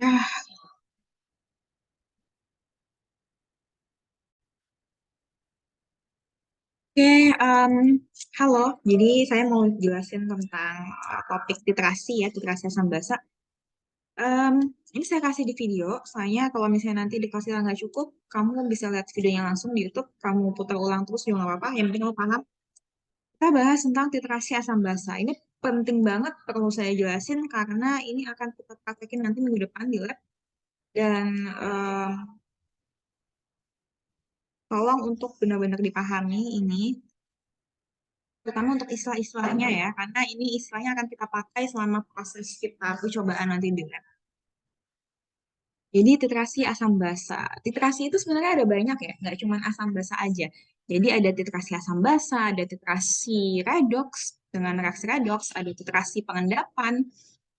Ah, Oke, em, halo. Jadi saya mau jelasin tentang topik literasi ya, literasi asam basa. Em, ini saya kasih di video, soalnya kalau misalnya nanti dikasih nggak cukup, kamu bisa lihat videonya langsung di YouTube, kamu putar ulang terus juga nggak apa-apa, yang penting kamu paham. Kita bahas tentang literasi asam basa. Ini penting banget, perlu saya jelasin, karena ini akan kita praktekin nanti minggu depan di lab. Dan em, tolong untuk benar-benar dipahami ini, terutama untuk istilah-istilahnya ya, karena ini istilahnya akan kita pakai selama proses kita percobaan nanti di lab. Jadi titrasi asam basa. Titrasi itu sebenarnya ada banyak ya, nggak cuma asam basa aja. Jadi ada titrasi asam basa, ada titrasi redox dengan reaksi redox, ada titrasi pengendapan.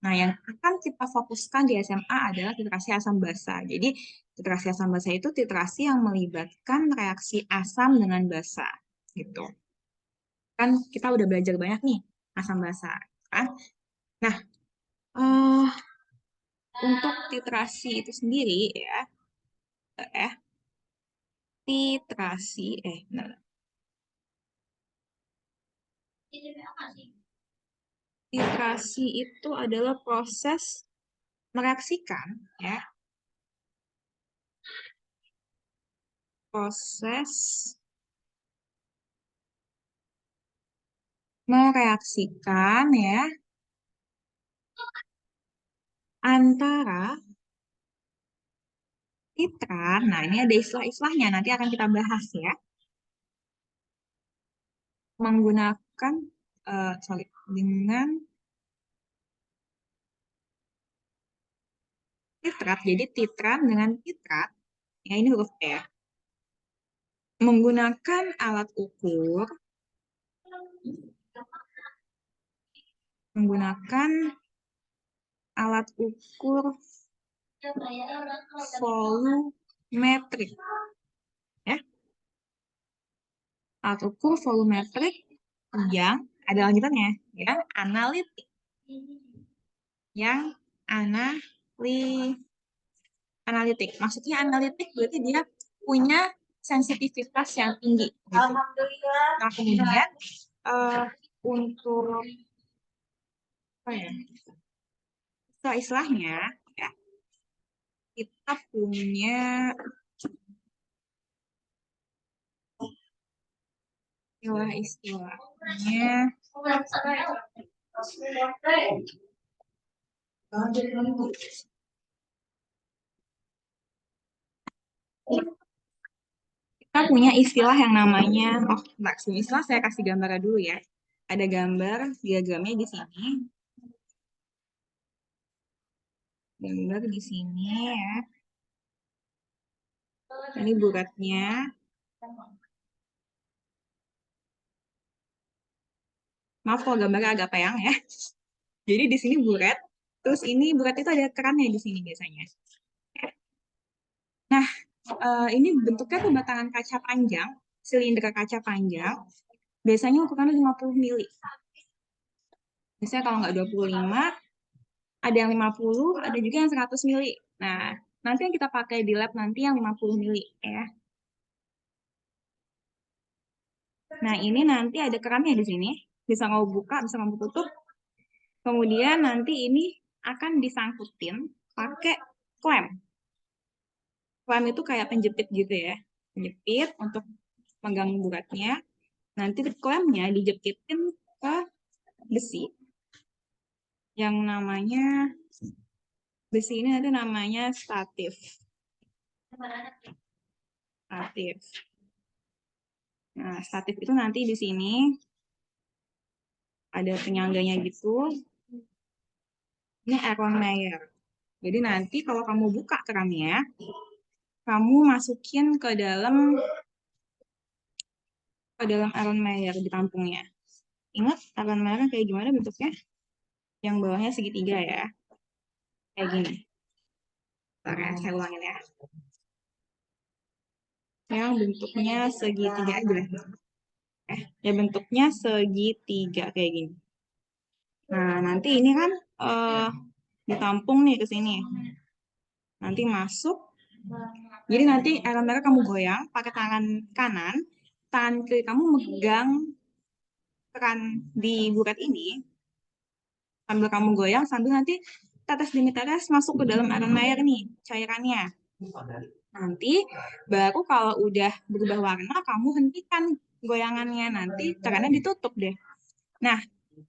Nah, yang akan kita fokuskan di SMA adalah titrasi asam basa. Jadi titrasi asam basa itu titrasi yang melibatkan reaksi asam dengan basa, gitu. Kan kita udah belajar banyak nih asam basa, kan? Nah, eh untuk titrasi itu sendiri ya, eh titrasi, benar. Titrasi itu adalah proses mereaksikan, ya, proses mereaksikan ya antara titran. Nah, ini ada istilah-istilahnya, nanti akan kita bahas ya. Menggunakan, sorry, dengan titrat. Jadi titran dengan titrat, ya ini huruf T ya. Menggunakan alat ukur, menggunakan alat ukur volumetrik, ya. Alat ukur volumetrik yang ada lanjutannya, ya, analitik, yang analitik. Maksudnya analitik berarti dia punya sensitivitas yang tinggi, gitu. Nah, kemudian untuk apa ya? Istilahnya, ya, kita punya istilah-istilahnya. Kita punya istilah yang namanya, enggak, sebelum istilah saya kasih gambarnya dulu ya. Ada gambar diagramnya di sini. Gambar di sini ya. Ini buratnya. Maaf kalau gambarnya agak peyang ya. Jadi di sini burat. Terus ini burat itu ada kerannya di sini biasanya. Nah, ini bentuknya tuh batangan kaca panjang, silinder kaca panjang. Biasanya ukurannya 50 mili. Biasanya kalau nggak 25, ada yang 50, ada juga yang 100 mili. Nah, nanti yang kita pakai di lab nanti yang 50 mili ya. Nah, ini nanti ada kerannya di sini. Bisa kamu buka, bisa kamu tutup. Kemudian nanti ini akan disangkutin pakai klem. Klem itu kayak penjepit gitu ya. Penjepit untuk megang buratnya. Nanti klemnya dijepitin ke besi. Yang namanya, besi ini nanti namanya statif. Statif. Nah, statif itu nanti di sini ada penyangganya gitu. Ini Aaron Mayer. Jadi nanti kalau kamu buka kerannya, kamu masukin ke dalam Aaron Mayer di tampungnya. Ingat Aaron Mayer kayak gimana bentuknya? Yang bawahnya segitiga ya. Kayak gini. Bentar ya, saya ulangin ya. Yang bentuknya segitiga aja. Ya bentuknya segitiga kayak gini. Nah, nanti ini kan ditampung nih ke sini. nanti masuk. Jadi nanti air merah kamu goyang pakai tangan kanan, tangan kiri kamu megang keran di buret ini, sambil kamu goyang, sambil nanti tetes demi tetes masuk ke dalam air air nih, cairannya. Nanti baru kalau udah berubah warna, kamu hentikan goyangannya, nanti kerannya ditutup deh. Nah,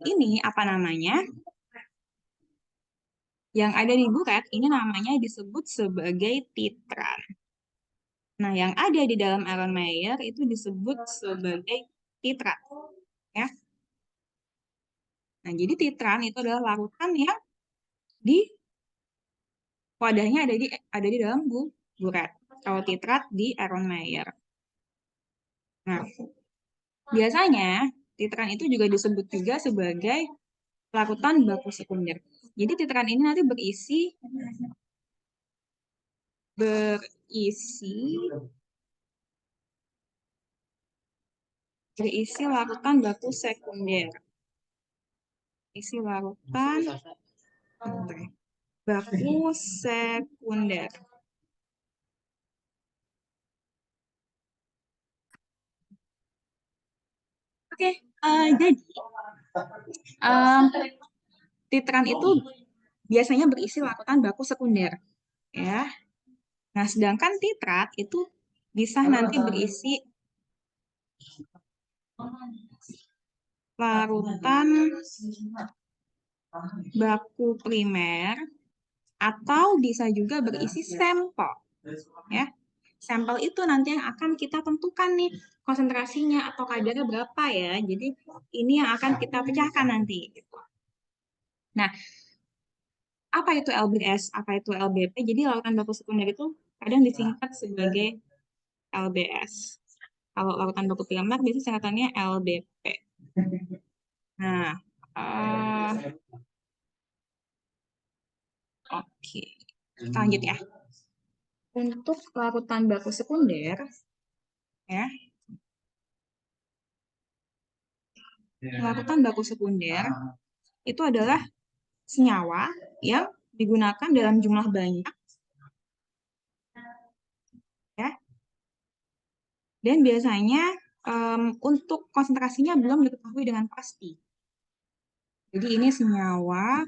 ini apa namanya? Yang ada di buret ini namanya disebut sebagai titran. Nah, yang ada di dalam Iron Mayer itu disebut sebagai titrat. Ya. Nah, jadi titran itu adalah larutan yang di wadahnya ada di dalam buret. Kalau titrat di Iron Mayer. Nah, biasanya titran itu juga disebut juga sebagai larutan baku sekunder. Jadi titran ini nanti berisi larutan baku sekunder. Isi larutan baku sekunder. Oke, jadi titran itu biasanya berisi larutan baku sekunder, ya. Nah, sedangkan titrat itu bisa nanti berisi larutan baku primer atau bisa juga berisi sampel, ya. Sampel itu nanti yang akan kita tentukan nih konsentrasinya atau kadarnya berapa ya. Jadi ini yang akan kita pecahkan nanti. Nah, apa itu LBS? Apa itu LBP? Jadi larutan baku sekunder itu kadang disingkat sebagai LBS. Kalau larutan baku primer biasanya singkatannya LBP. Nah, oke. Kita lanjut ya. Untuk larutan baku sekunder, ya, larutan baku sekunder itu adalah senyawa yang digunakan dalam jumlah banyak, ya, dan biasanya untuk konsentrasinya belum diketahui dengan pasti. Jadi ini senyawa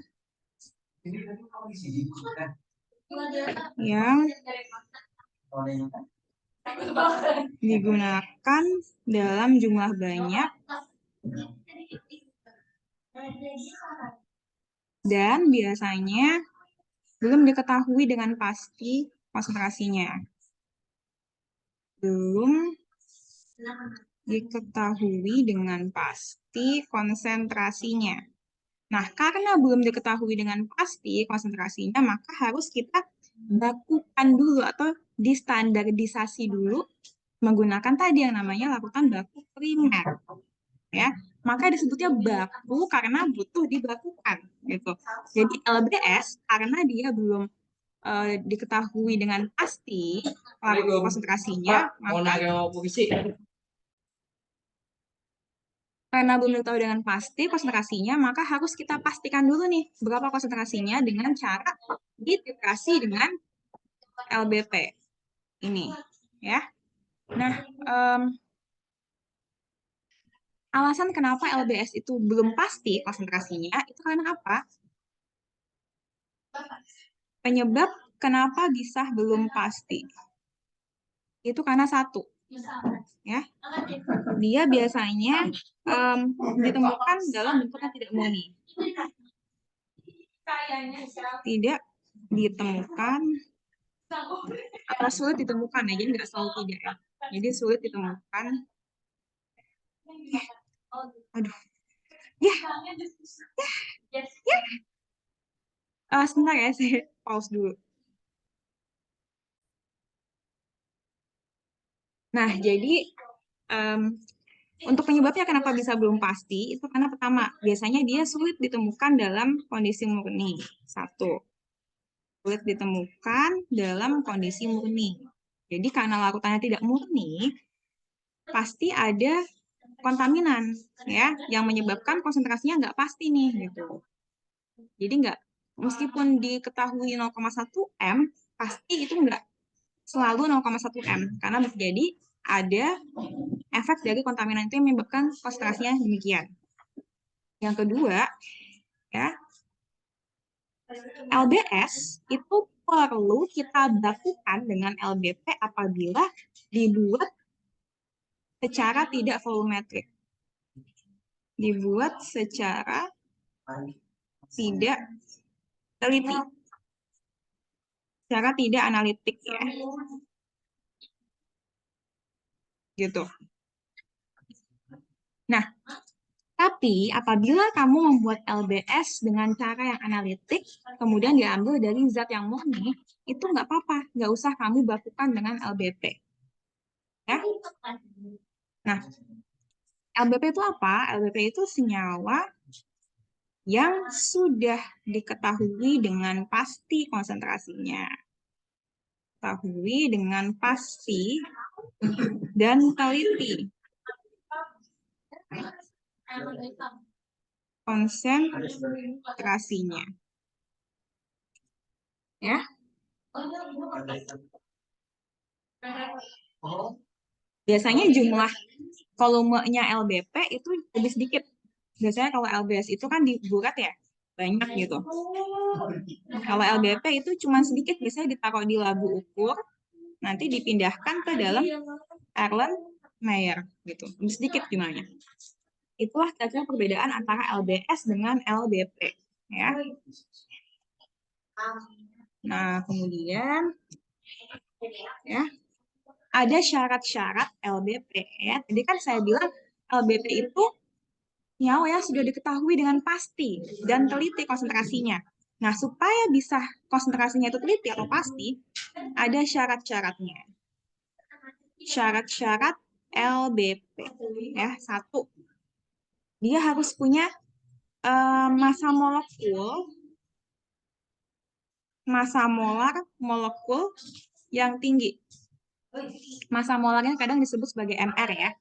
yang digunakan dalam jumlah banyak dan biasanya belum diketahui dengan pasti konsentrasinya. Belum diketahui dengan pasti konsentrasinya. Nah, karena belum diketahui dengan pasti konsentrasinya, maka harus kita bakukan dulu atau distandardisasi dulu menggunakan tadi yang namanya larutan baku primer. Ya, maka disebutnya baku karena butuh dibakukan gitu. Jadi LBS karena dia belum diketahui dengan pasti konsentrasinya, maka karena belum diketahui dengan pasti konsentrasinya, maka harus kita pastikan dulu nih berapa konsentrasinya dengan cara dititrasi dengan LBP ini, ya. Nah, alasan kenapa LBS itu belum pasti konsentrasinya itu karena apa? Penyebab kenapa bisa belum pasti itu karena satu, ya, dia biasanya ditemukan dalam bentuk yang tidak murni. Tidak ditemukan atau sulit ditemukan ya, jadi nggak selalu tidak ya. Jadi sulit ditemukan. Aduh, ya, sebentar ya, saya pause dulu. Nah, jadi untuk penyebabnya kenapa bisa belum pasti, itu karena pertama, biasanya dia sulit ditemukan dalam kondisi murni. Satu, sulit ditemukan dalam kondisi murni. Jadi karena larutannya tidak murni, pasti ada kontaminan ya yang menyebabkan konsentrasinya nggak pasti nih gitu. Jadi nggak, meskipun diketahui 0,1 m, pasti itu enggak selalu 0,1 M, karena bisa jadi ada efek dari kontaminan itu yang menyebabkan konsentrasinya demikian. Yang kedua, ya, LBS itu perlu kita bakukan dengan LBP apabila dibuat secara tidak volumetrik. Dibuat secara tidak teliti. Secara tidak analitik ya. Gitu. Nah, tapi apabila kamu membuat LBS dengan cara yang analitik, kemudian diambil dari zat yang murni, itu nggak apa-apa. Nggak usah kamu bakukan dengan LBP. Ya? Nah, LBP itu apa? LBP itu senyawa yang sudah diketahui dengan pasti konsentrasinya. Ketahui dengan pasti dan teliti konsentrasinya. Ya. Biasanya jumlah volumenya LBP itu lebih sedikit. Biasanya kalau LBS itu kan dibuat ya, banyak gitu. Kalau LBP itu cuma sedikit, biasanya ditaruh di labu ukur, nanti dipindahkan ke dalam Erlenmeyer gitu. Lebih sedikit jumlahnya. Itulah kira-kira perbedaan antara LBS dengan LBP. Ya. Nah, kemudian ya, ada syarat-syarat LBP ya. Jadi kan saya bilang LBP itu nyawa yang sudah diketahui dengan pasti dan teliti konsentrasinya. Nah, supaya bisa konsentrasinya itu teliti atau pasti, ada syarat-syaratnya. Syarat-syarat LBP ya. Satu, dia harus punya massa molar molekul yang tinggi. Massa molarnya kadang disebut sebagai MR ya.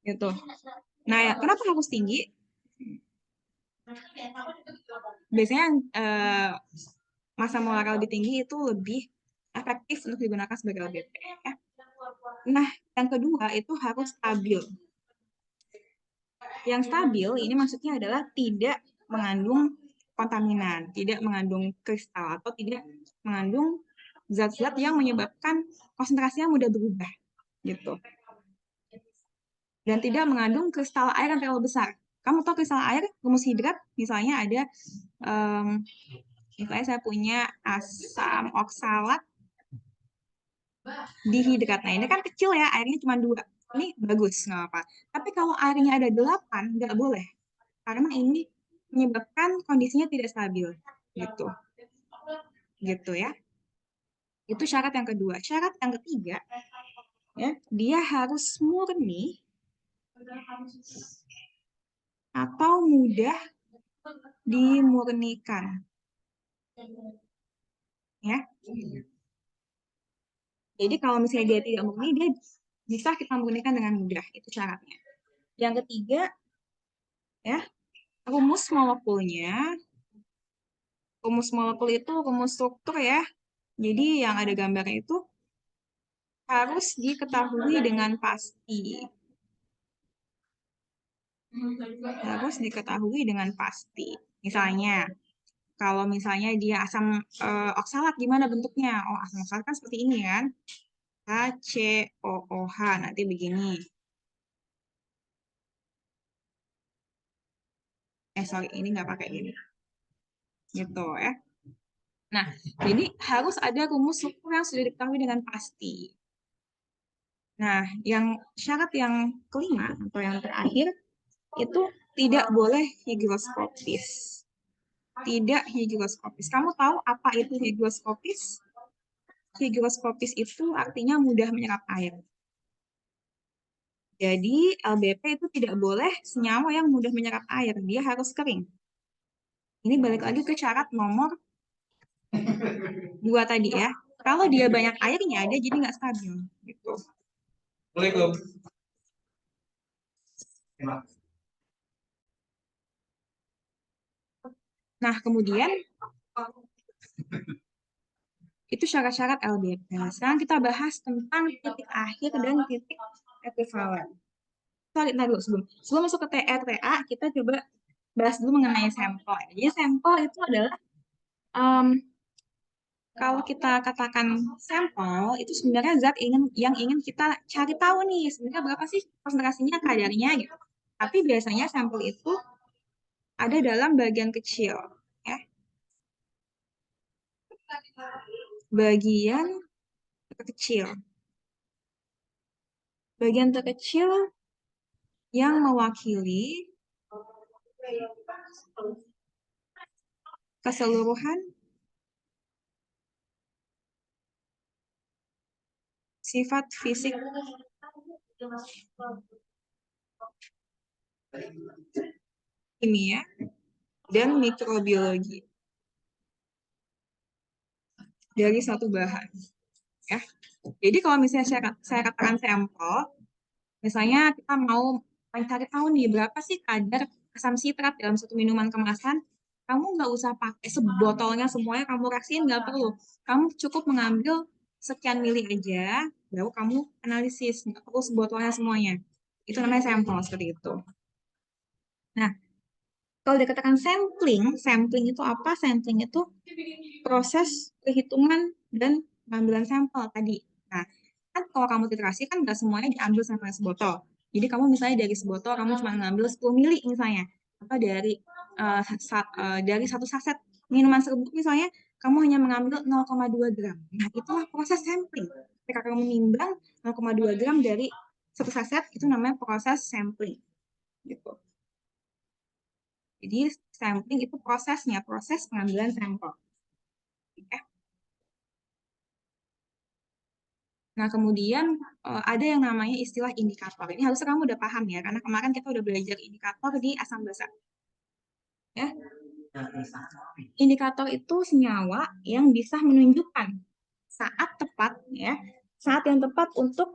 Gitu. Nah, ya, kenapa harus tinggi? Biasanya massa molar lebih tinggi itu lebih efektif untuk digunakan sebagai LBP. Ya. Nah, yang kedua itu harus stabil. Yang stabil ini maksudnya adalah tidak mengandung kontaminan, tidak mengandung kristal, atau tidak mengandung zat-zat yang menyebabkan konsentrasinya mudah berubah. Gitu. Dan tidak mengandung kristal air yang terlalu besar. Kamu tahu kristal air, rumus hidrat, misalnya ada, misalnya saya punya asam oksalat dihidrat. Nah, ini kan kecil ya, airnya cuma 2. Ini bagus, nggak apa-apa. Tapi kalau airnya ada 8, nggak boleh. Karena ini menyebabkan kondisinya tidak stabil. Gitu. Gitu ya. Itu syarat yang kedua. Syarat yang ketiga, ya, dia harus murni atau mudah dimurnikan. Ya. Jadi kalau misalnya dia tidak murni, dia bisa kita murnikan dengan mudah. Itu syaratnya. Yang ketiga, ya, rumus molekulnya. Rumus molekul itu rumus struktur ya. Jadi yang ada gambarnya itu harus diketahui dengan pasti. Harus diketahui dengan pasti. Misalnya, kalau misalnya dia asam oksalat, gimana bentuknya? Oh, asam oksalat kan seperti ini kan. HCOOH, nanti begini. Sorry, ini nggak pakai ini. Gitu ya. Nah, jadi harus ada rumus struktur yang sudah diketahui dengan pasti. Nah, yang syarat yang kelima atau yang terakhir itu tidak boleh higroskopis. Tidak higroskopis. Kamu tahu apa itu higroskopis? Higroskopis itu artinya mudah menyerap air. Jadi LBP itu tidak boleh senyawa yang mudah menyerap air. Dia harus kering. Ini balik lagi ke syarat nomor 2 tadi ya. Kalau dia banyak airnya, dia jadi nggak stabil. Gitu. Nah, kemudian Itu syarat-syarat LBS. Sekarang kita bahas tentang titik akhir dan titik ekuivalen. Sorry, dulu sebelum masuk ke TRTA, kita coba bahas dulu mengenai sampel. Jadi sampel itu adalah kalau kita katakan sampel itu sebenarnya zat yang ingin kita cari tahu nih sebenarnya berapa sih konsentrasinya kadarnya gitu. Tapi biasanya sampel itu ada dalam bagian kecil, ya. Bagian terkecil. Bagian terkecil yang mewakili keseluruhan sifat fisik kimia dan mikrobiologi dari satu bahan, ya. Jadi kalau misalnya saya katakan sampel, misalnya kita mau mencari tahu nih berapa sih kadar asam sitrat dalam satu minuman kemasan, kamu nggak usah pakai sebotolnya semuanya kamu raksiin, nggak perlu. Kamu cukup mengambil sekian mili aja, baru kamu analisis, nggak perlu sebotolnya semuanya. Itu namanya sampel seperti itu. Nah, kalau dikatakan sampling, sampling itu apa? Sampling itu proses perhitungan dan pengambilan sampel tadi. Nah, kan kalau kamu titrasi kan nggak semuanya diambil sampai sebotol. Jadi kamu misalnya dari sebotol kamu cuma ngambil 10 mili misalnya, atau dari satu saset minuman serbuk misalnya kamu hanya mengambil 0,2 gram. Nah, itulah proses sampling. Ketika kamu menimbang 0,2 gram dari satu saset itu namanya proses sampling. Gitu. Jadi sampling itu prosesnya, proses pengambilan sampel. Ya. Nah, kemudian ada yang namanya istilah indikator. Ini harusnya kamu udah paham ya, karena kemarin kita udah belajar indikator di asam basa. Ya. Indikator itu senyawa yang bisa menunjukkan saat tepat, ya, saat yang tepat untuk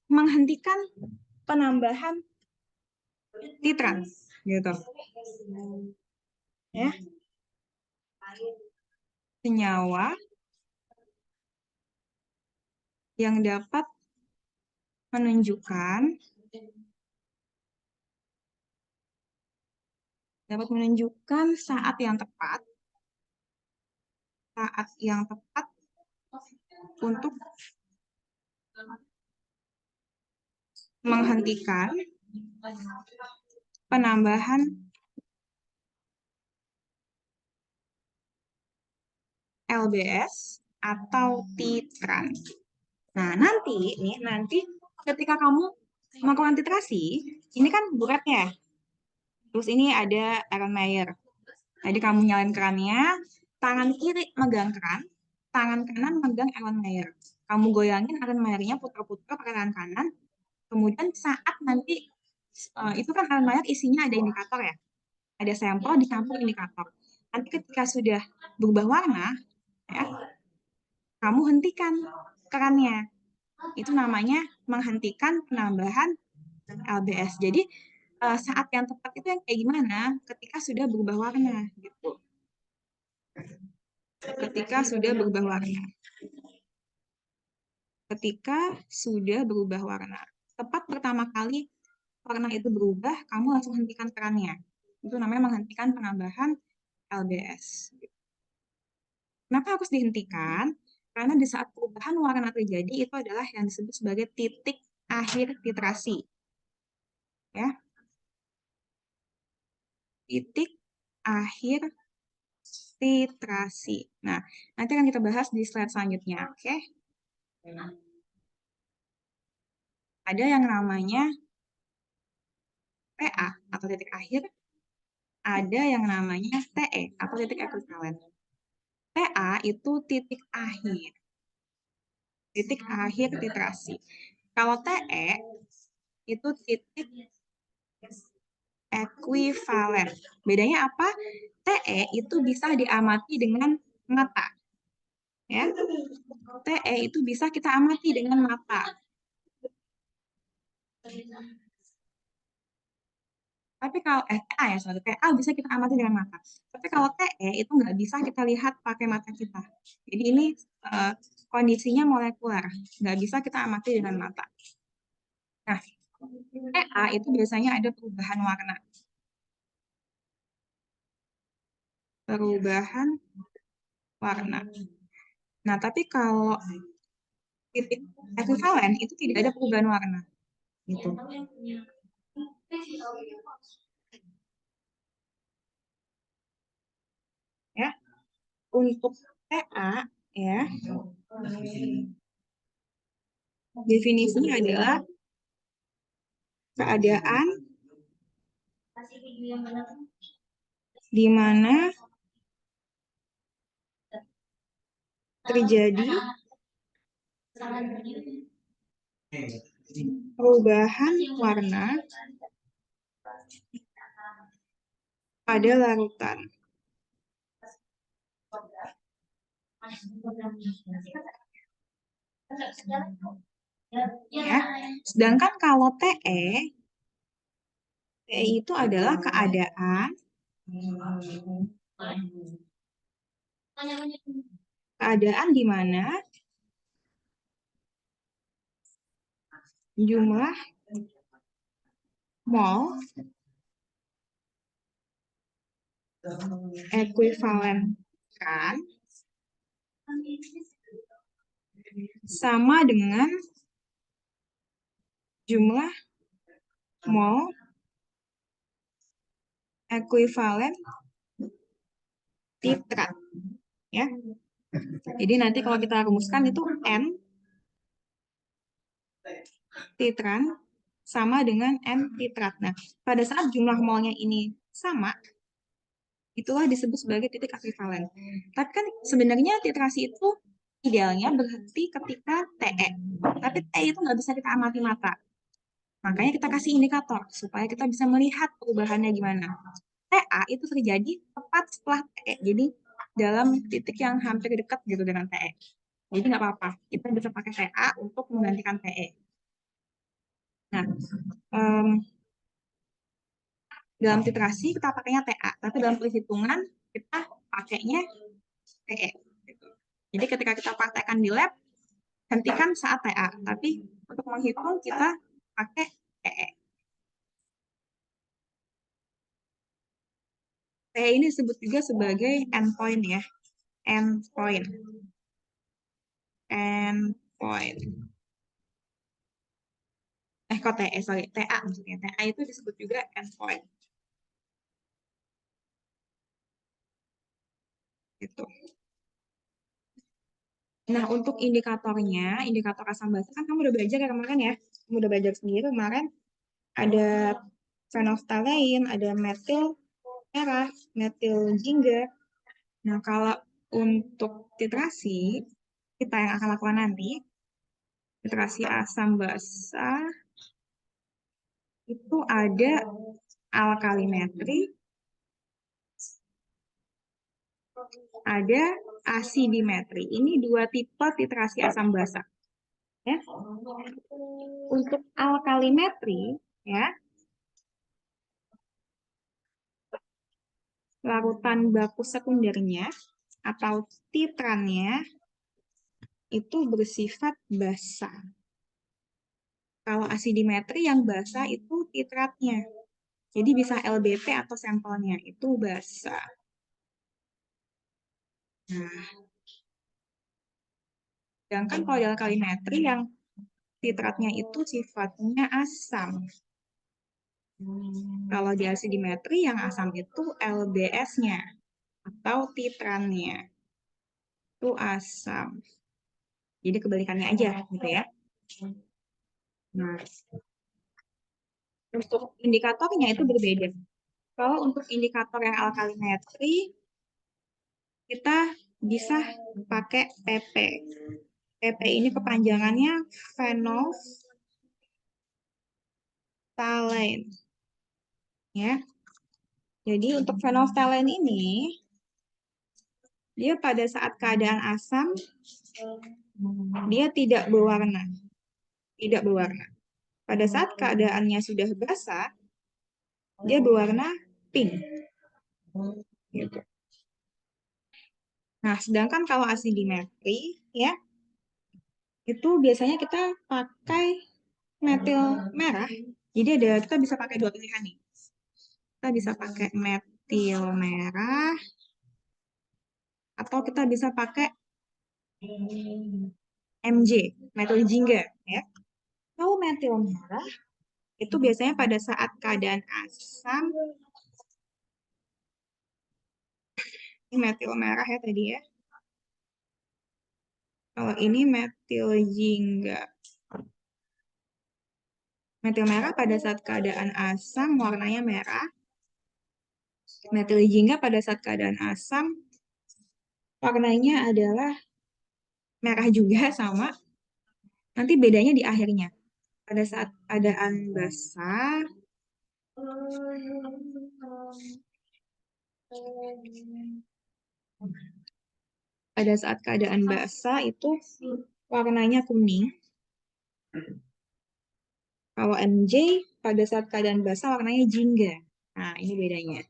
menghentikan penambahan titran, gitu. Ya. Senyawa yang dapat menunjukkan saat yang tepat untuk menghentikan penambahan LBS atau titran. Nah, nanti ketika kamu melakukan titrasi, ini kan buretnya. Terus ini ada Erlenmeyer. Jadi kamu nyalain kerannya, tangan kiri megang keran, tangan kanan megang Erlenmeyer. Kamu goyangin Erlenmeyernya putar-putar pakai tangan kanan. Kemudian saat nanti itu kan Erlenmeyer isinya ada indikator ya. Ada sampel dicampur indikator. Nanti ketika sudah berubah warna, ya, kamu hentikan kerannya. Itu namanya menghentikan penambahan LBS. Jadi saat yang tepat itu yang kayak gimana? Ketika sudah berubah warna, gitu. Ketika sudah berubah warna. Ketika sudah berubah warna. Tepat pertama kali warna itu berubah, kamu langsung hentikan kerannya. Itu namanya menghentikan penambahan LBS. Kenapa harus dihentikan? Karena di saat perubahan warna terjadi itu adalah yang disebut sebagai titik akhir titrasi. Ya. Titik akhir titrasi. Nah, nanti akan kita bahas di slide selanjutnya, oke? Ada yang namanya PA atau titik akhir, ada yang namanya TE atau titik ekuivalen. PA itu titik akhir titrasi. Kalau TE itu titik ekuivalen. Bedanya apa? TE itu bisa diamati dengan mata. Ya. TE itu bisa kita amati dengan mata. Tapi kalau TA ya, sorry, TA bisa kita amati dengan mata. Tapi kalau TE itu nggak bisa kita lihat pakai mata kita. Jadi ini kondisinya molekuler, nggak bisa kita amati dengan mata. Nah, TA itu biasanya ada perubahan warna. Perubahan warna. Nah, tapi kalau titik ekuivalen itu tidak ada perubahan warna. Gitu. Ya, untuk TA ya, definisinya adalah keadaan di mana terjadi perubahan warna pada larutan. Ya. Sedangkan kalau TE itu adalah keadaan di mana jumlah mol ekuivalen kan sama dengan jumlah mol ekuivalen titrat, ya. Jadi nanti kalau kita rumuskan itu N titran sama dengan N titrat. Nah, pada saat jumlah molnya ini sama, itulah disebut sebagai titik ekivalen. Tapi kan sebenarnya titrasi itu idealnya berhenti ketika TE. Tapi TE itu nggak bisa kita amati mata. Makanya kita kasih indikator supaya kita bisa melihat perubahannya gimana. TA itu terjadi tepat setelah TE. Jadi dalam titik yang hampir dekat gitu dengan TE. Jadi nggak apa-apa. Kita bisa pakai TA untuk menggantikan TE. Nah, dalam titrasi kita pakainya TA, tapi dalam perhitungan kita pakainya TE. Gitu. Jadi ketika kita praktekkan di lab, hentikan saat TA, tapi untuk menghitung kita pakai TE. TE ini disebut juga sebagai endpoint ya, endpoint. Endpoint. Kok TE, sorry, TA maksudnya. TA itu disebut juga endpoint. Gitu. Nah, untuk indikatornya, indikator asam basa kan kamu udah belajar ya kemarin ya. Kamu udah belajar sendiri kemarin. Ada phenolphthalein, ada metil merah, metil jingga. Nah, kalau untuk titrasi, kita yang akan lakukan nanti, titrasi asam basa, itu ada alkalimetri, ada asidimetri. Ini dua tipe titrasi asam basa. Ya. Untuk alkalimetri, ya, larutan baku sekundernya atau titrannya itu bersifat basa. Kalau asidimetri yang basa itu titratnya. Jadi bisa LBP atau sampelnya itu basa. Nah, sedangkan kalau dalam kalimetri yang titratnya itu sifatnya asam. Kalau di asidimetri yang asam itu LBS-nya atau titrannya itu asam. Jadi kebalikannya aja gitu ya. Nah, untuk indikatornya itu berbeda. Kalau untuk indikator yang alkalimetri, kita bisa pakai PP. PP ini kepanjangannya phenolphthalein. Ya. Jadi untuk phenolphthalein ini, dia pada saat keadaan asam, dia tidak berwarna. Tidak berwarna. Pada saat keadaannya sudah basah, dia berwarna pink. Gitu. Nah, sedangkan kalau asidimetri, ya, itu biasanya kita pakai metil merah. Jadi kita bisa pakai dua pilihan nih. Kita bisa pakai metil merah, atau kita bisa pakai MJ, metil jingga, ya. Kalau metil merah, itu biasanya pada saat keadaan asam, ini metil merah ya tadi ya. Kalau ini metil jingga. Metil merah pada saat keadaan asam warnanya merah. Metil jingga pada saat keadaan asam warnanya adalah merah juga sama. Nanti bedanya di akhirnya. Pada saat keadaan basah, pada saat keadaan basah itu warnanya kuning. Kalau MJ pada saat keadaan basah warnanya jingga. Nah, ini bedanya.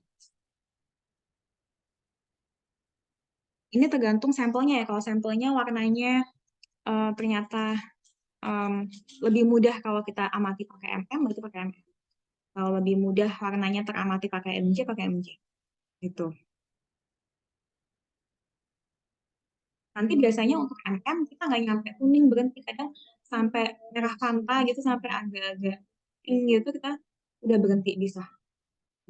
Ini tergantung sampelnya ya. Kalau sampelnya warnanya ternyata lebih mudah kalau kita amati pakai MM, berarti pakai MM. Kalau lebih mudah warnanya teramati pakai MJ, pakai MJ. Gitu. Nanti biasanya untuk MM kita nggak nyampe kuning, berhenti kadang sampai merah fanta gitu, sampai agak-agak pink gitu kita udah berhenti bisa.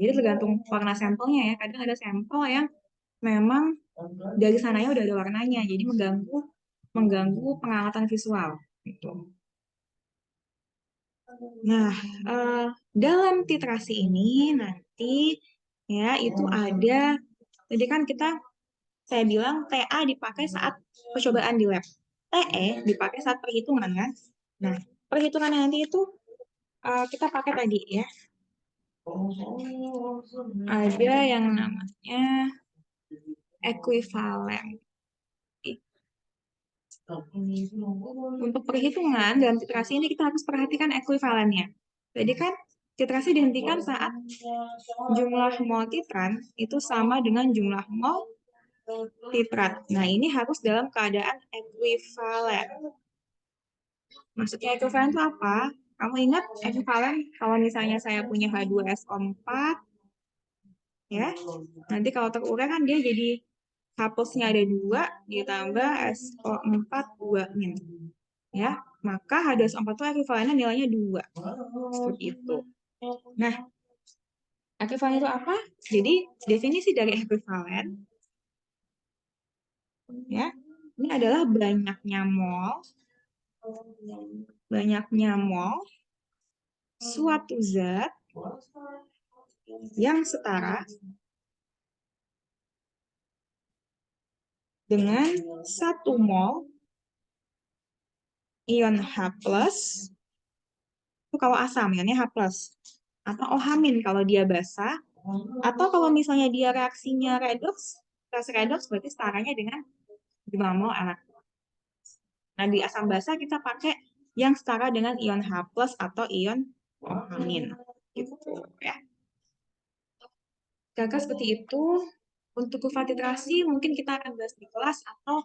Jadi tergantung warna sampelnya ya. Kadang ada sampel yang memang dari sananya udah ada warnanya, jadi mengganggu pengamatan visual. Gitu. Nah, dalam titrasi ini nanti ya itu ada, jadi kan saya bilang TA dipakai saat percobaan di lab. TE dipakai saat perhitungan kan. Nah, perhitungan nanti itu kita pakai tadi ya. Ada yang namanya ekuivalen. Untuk perhitungan dalam titrasi ini kita harus perhatikan ekuivalennya. Jadi kan titrasi dihentikan saat jumlah mol titran itu sama dengan jumlah mol titrat. Nah, ini harus dalam keadaan ekuivalen. Maksudnya ekuivalen itu apa? Kamu ingat ekuivalen kalau misalnya saya punya H2SO4, ya, nanti kalau terurai kan dia jadi H plusnya ada 2 ditambah SO4 2-nya. Ya, maka H2SO4 itu ekuivalennya nilainya 2. Seperti itu. Nah, ekuivalen itu apa? Jadi, definisi dari ekuivalen, ya, ini adalah banyaknya mol suatu zat yang setara dengan 1 mol ion H+, itu kalau asam, ionnya H+, atau OH- kalau dia basah, atau kalau misalnya dia reaksinya redox, berarti setaranya dengan jumlah mol elektron. Nah, di asam basa kita pakai yang setara dengan ion H+ atau ion OH-. Gitu ya. Gagal seperti itu. Untuk kuvantitrasi mungkin kita akan bahas di kelas atau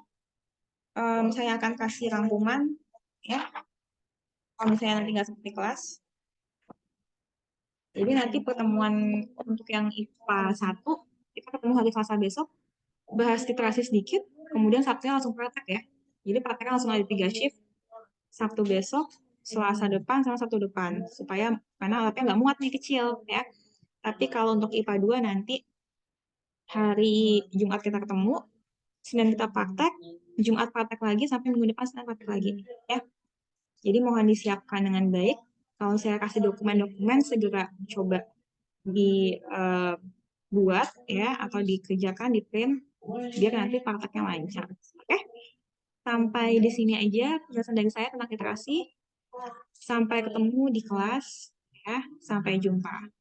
saya akan kasih rangkuman ya. Kalau misalnya nanti nggak seperti kelas. Jadi nanti pertemuan untuk yang IPA 1, kita ketemu hari Selasa besok, bahas titrasi sedikit, kemudian Sabtunya langsung praktek ya. Jadi prakteknya langsung ada 3 shift, Sabtu besok, Selasa depan, sama Sabtu depan. Karena labnya nggak muat nih, kecil ya. Tapi kalau untuk IPA 2 nanti, hari Jumat kita ketemu, Senin kita praktek, Jumat praktek lagi, sampai minggu depan Senin praktek lagi. Ya. Jadi mohon disiapkan dengan baik. Kalau saya kasih dokumen-dokumen, segera coba dibuat ya, atau dikerjakan, di print, biar nanti prakteknya lancar. Oke? Sampai di sini aja penjelasan dari saya tentang literasi. Sampai ketemu di kelas, ya. Sampai jumpa.